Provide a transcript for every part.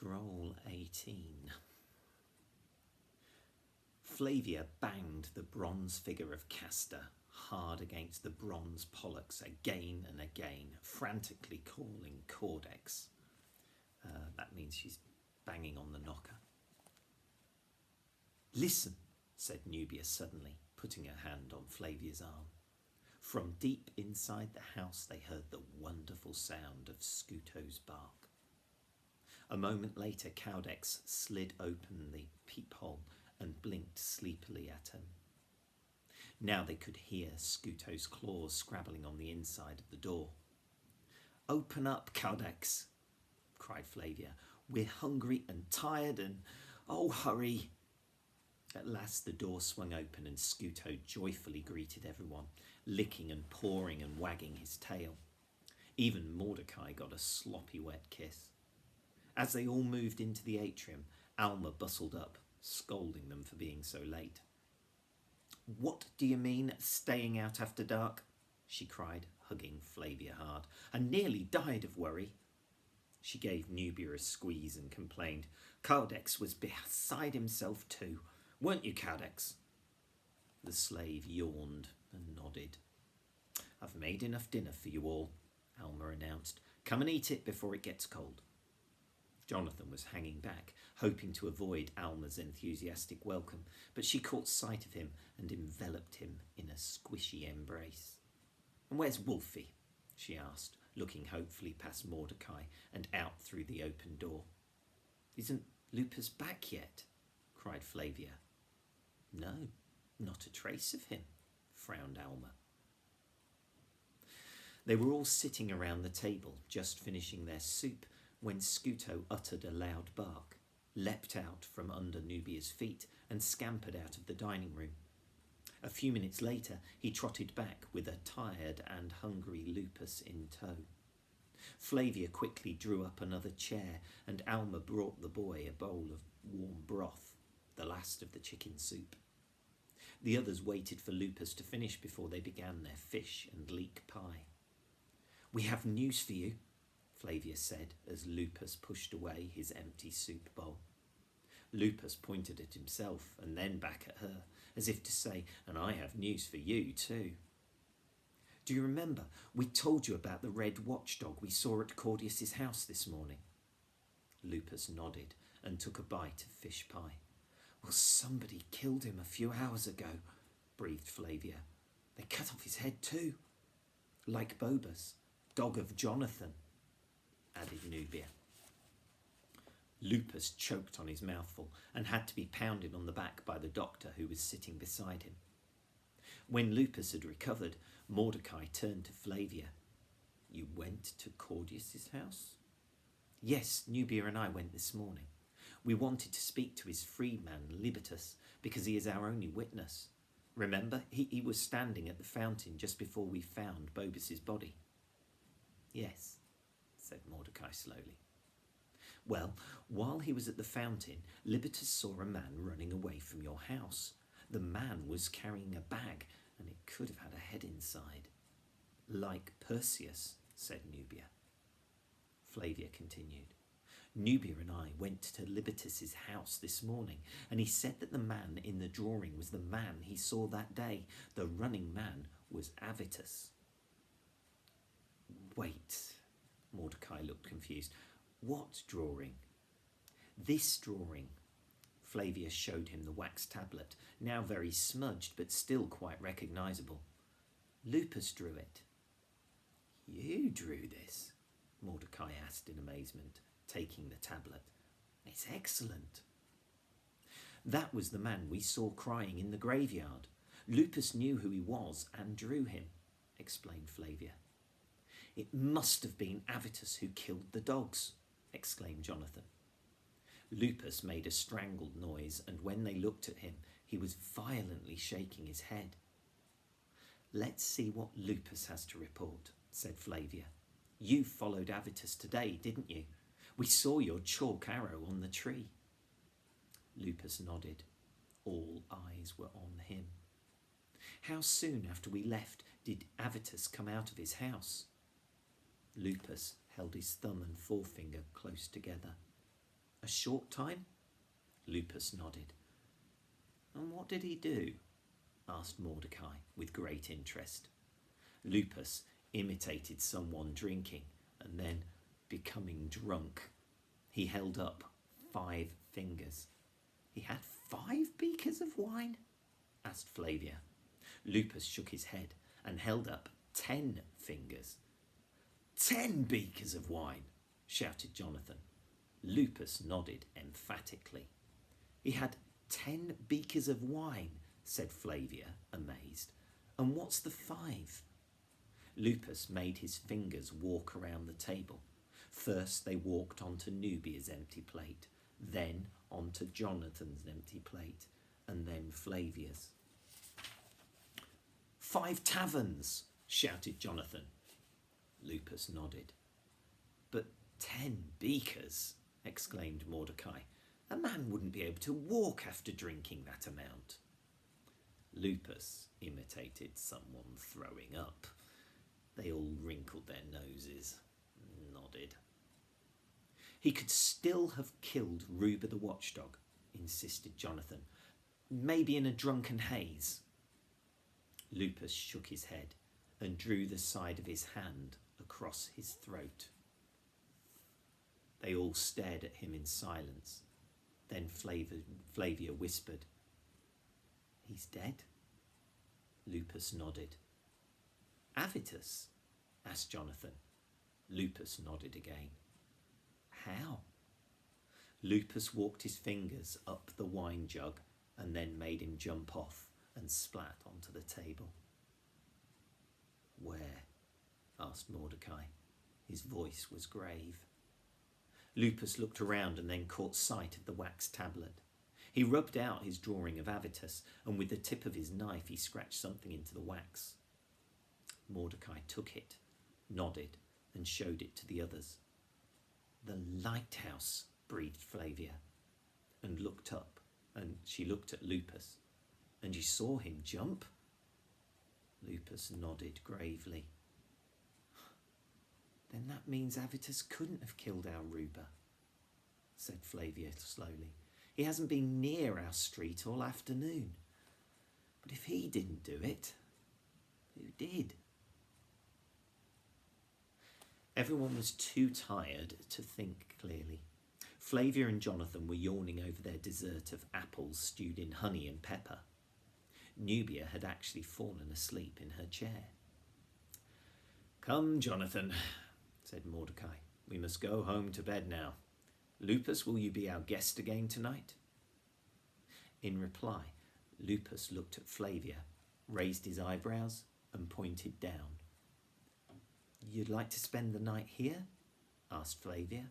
Scroll 18. Flavia banged the bronze figure of Castor hard against the bronze pollux again and again, frantically calling Cordex. That means she's banging on the knocker. "Listen," said Nubia suddenly, putting her hand on Flavia's arm. From deep inside the house they heard the wonderful sound of Scuto's bark. A moment later, Cowdex slid open the peephole and blinked sleepily at him. Now they could hear Scuto's claws scrabbling on the inside of the door. "Open up, Cowdex," cried Flavia. "We're hungry and tired and... oh, hurry!" At last the door swung open and Scuto joyfully greeted everyone, licking and pawing and wagging his tail. Even Mordecai got a sloppy wet kiss. As they all moved into the atrium, Alma bustled up, scolding them for being so late. "What do you mean, staying out after dark?" she cried, hugging Flavia hard. "I nearly died of worry." She gave Nubia a squeeze and complained, "Cowdex was beside himself too. Weren't you, Cowdex?" The slave yawned and nodded. "I've made enough dinner for you all," Alma announced. "Come and eat it before it gets cold." Jonathan was hanging back, hoping to avoid Alma's enthusiastic welcome, but she caught sight of him and enveloped him in a squishy embrace. "And where's Wolfie?" she asked, looking hopefully past Mordecai and out through the open door. "Isn't Lupus back yet?" cried Flavia. "No, not a trace of him," frowned Alma. They were all sitting around the table, just finishing their soup, when Scuto uttered a loud bark, leapt out from under Nubia's feet, and scampered out of the dining room. A few minutes later, he trotted back with a tired and hungry Lupus in tow. Flavia quickly drew up another chair, and Alma brought the boy a bowl of warm broth, the last of the chicken soup. The others waited for Lupus to finish before they began their fish and leek pie. "We have news for you," Flavia said as Lupus pushed away his empty soup bowl. Lupus pointed at himself and then back at her, as if to say, "And I have news for you too." "Do you remember we told you about the red watchdog we saw at Claudius's house this morning?" Lupus nodded and took a bite of fish pie. "Well, somebody killed him a few hours ago," breathed Flavia. "They cut off his head too. Like Bobus, dog of Jonathan," added Nubia. Lupus choked on his mouthful and had to be pounded on the back by the doctor who was sitting beside him. When Lupus had recovered, Mordecai turned to Flavia. "You went to Claudius's house?" "Yes, Nubia and I went this morning. We wanted to speak to his freedman, Libitus, because he is our only witness. Remember, he was standing at the fountain just before we found Bobus's body." "Yes," said Mordecai slowly. "Well, while he was at the fountain, Libitus saw a man running away from your house. The man was carrying a bag, and it could have had a head inside." "Like Perseus," said Nubia. Flavia continued. "Nubia and I went to Libitus's house this morning, and he said that the man in the drawing was the man he saw that day. The running man was Avitus." "Wait," Mordecai looked confused. "What drawing?" "This drawing." Flavia showed him the wax tablet, now very smudged but still quite recognisable. "Lupus drew it." "You drew this?" Mordecai asked in amazement, taking the tablet. "It's excellent." "That was the man we saw crying in the graveyard. Lupus knew who he was and drew him," explained Flavia. "It must have been Avitus who killed the dogs," exclaimed Jonathan. Lupus made a strangled noise, and when they looked at him, he was violently shaking his head. "Let's see what Lupus has to report," said Flavia. "You followed Avitus today, didn't you? We saw your chalk arrow on the tree." Lupus nodded. All eyes were on him. "How soon after we left did Avitus come out of his house?" Lupus held his thumb and forefinger close together. A short time? Lupus nodded. And what did he do? Asked Mordecai with great interest. Lupus imitated someone drinking and then becoming drunk. He held up 5 fingers. He had 5 beakers of wine? Asked Flavia. Lupus shook his head and held up 10 fingers. 10 beakers of wine, shouted Jonathan. Lupus nodded emphatically. He had 10 beakers of wine, said Flavia, amazed. And what's the 5? Lupus made his fingers walk around the table. First they walked onto Nubia's empty plate, then onto Jonathan's empty plate, and then Flavia's. 5 taverns, shouted Jonathan. Lupus nodded. But 10 beakers, exclaimed Mordecai. A man wouldn't be able to walk after drinking that amount. Lupus imitated someone throwing up. They all wrinkled their noses, nodded. He could still have killed Ruba the watchdog, insisted Jonathan. Maybe in a drunken haze. Lupus shook his head and drew the side of his hand across his throat. They all stared at him in silence. Then Flavia whispered, He's dead? Lupus nodded. Avitus? Asked Jonathan. Lupus nodded again. How? Lupus walked his fingers up the wine jug and then made him jump off and splat onto the table. Where? Asked Mordecai. His voice was grave. Lupus looked around and then caught sight of the wax tablet. He rubbed out his drawing of Avitus, and with the tip of his knife he scratched something into the wax. Mordecai took it, nodded, and showed it to the others. The lighthouse, breathed Flavia, and looked up, and she looked at Lupus. And you saw him jump? Lupus nodded gravely. Then that means Avitus couldn't have killed our Ruba, said Flavia slowly. He hasn't been near our street all afternoon. But if he didn't do it, who did? Everyone was too tired to think clearly. Flavia and Jonathan were yawning over their dessert of apples stewed in honey and pepper. Nubia had actually fallen asleep in her chair. Come, Jonathan, said Mordecai. We must go home to bed now. Lupus, will you be our guest again tonight? In reply, Lupus looked at Flavia, raised his eyebrows, and pointed down. You'd like to spend the night here? Asked Flavia.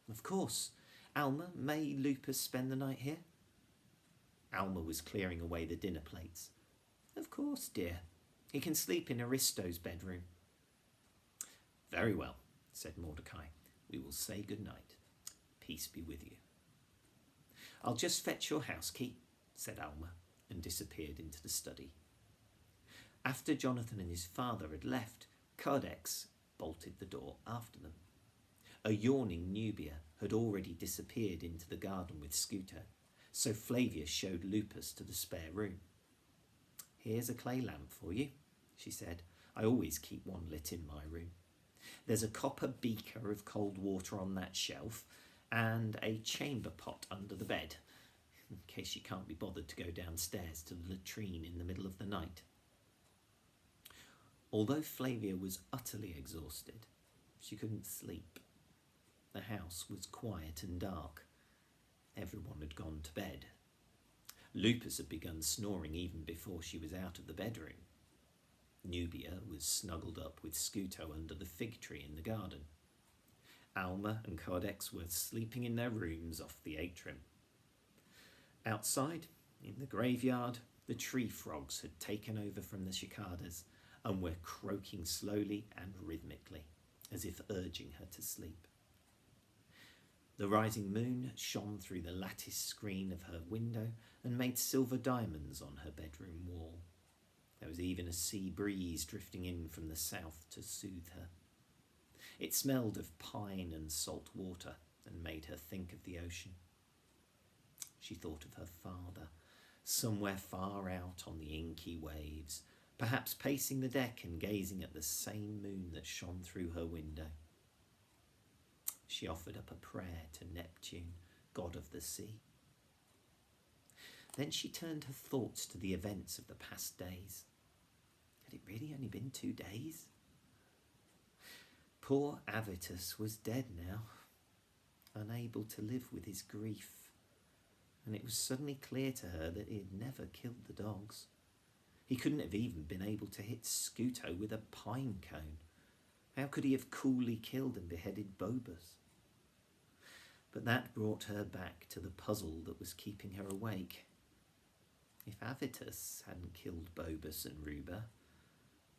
Of course. Alma, may Lupus spend the night here? Alma was clearing away the dinner plates. Of course, dear. He can sleep in Aristo's bedroom. Very well, said Mordecai. We will say good night. Peace be with you. I'll just fetch your house key, said Alma, and disappeared into the study. After Jonathan and his father had left, Cardex bolted the door after them. A yawning Nubia had already disappeared into the garden with Scooter, so Flavia showed Lupus to the spare room. Here's a clay lamp for you, she said. I always keep one lit in my room. There's a copper beaker of cold water on that shelf and a chamber pot under the bed, in case you can't be bothered to go downstairs to the latrine in the middle of the night. Although Flavia was utterly exhausted, she couldn't sleep. The house was quiet and dark. Everyone had gone to bed. Lupus had begun snoring even before she was out of the bedroom. Nubia was snuggled up with Scuto under the fig tree in the garden. Alma and Cardex were sleeping in their rooms off the atrium. Outside, in the graveyard, the tree frogs had taken over from the cicadas and were croaking slowly and rhythmically, as if urging her to sleep. The rising moon shone through the lattice screen of her window and made silver diamonds on her bedroom wall. There was even a sea breeze drifting in from the south to soothe her. It smelled of pine and salt water, and made her think of the ocean. She thought of her father, somewhere far out on the inky waves, perhaps pacing the deck and gazing at the same moon that shone through her window. She offered up a prayer to Neptune, god of the sea. Then she turned her thoughts to the events of the past days. Had it really only been 2 days? Poor Avitus was dead now, unable to live with his grief, and it was suddenly clear to her that he had never killed the dogs. He couldn't have even been able to hit Scuto with a pine cone. How could he have coolly killed and beheaded Bobus? But that brought her back to the puzzle that was keeping her awake. If Avitus hadn't killed Bobus and Ruba,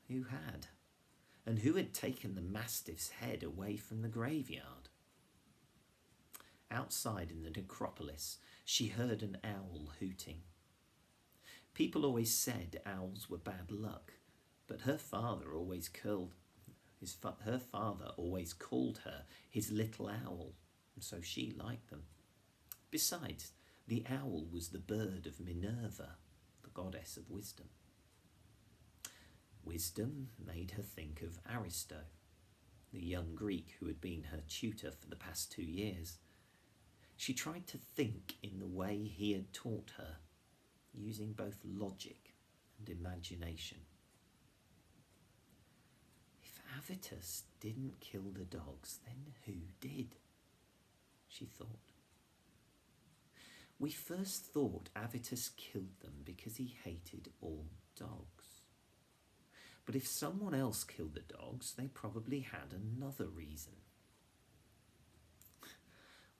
who had? And who had taken the mastiff's head away from the graveyard? Outside in the necropolis, she heard an owl hooting. People always said owls were bad luck, but her father always called her his little owl, and so she liked them. Besides, the owl was the bird of Minerva, the goddess of wisdom. Wisdom made her think of Aristo, the young Greek who had been her tutor for the past 2 years. She tried to think in the way he had taught her, using both logic and imagination. If Avitus didn't kill the dogs, then who did? She thought. We first thought Avitus killed them because he hated all dogs. But if someone else killed the dogs, they probably had another reason.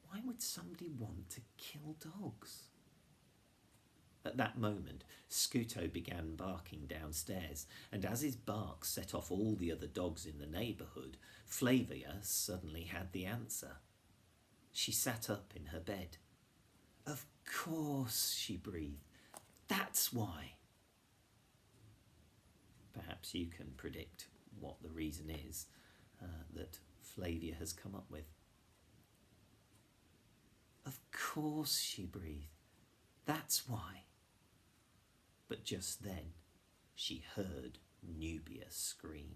Why would somebody want to kill dogs? At that moment, Scuto began barking downstairs, and as his bark set off all the other dogs in the neighbourhood, Flavia suddenly had the answer. She sat up in her bed. Of course, she breathed. That's why. Perhaps you can predict what the reason is that Flavia has come up with. Of course, she breathed. That's why. But just then, she heard Nubia scream.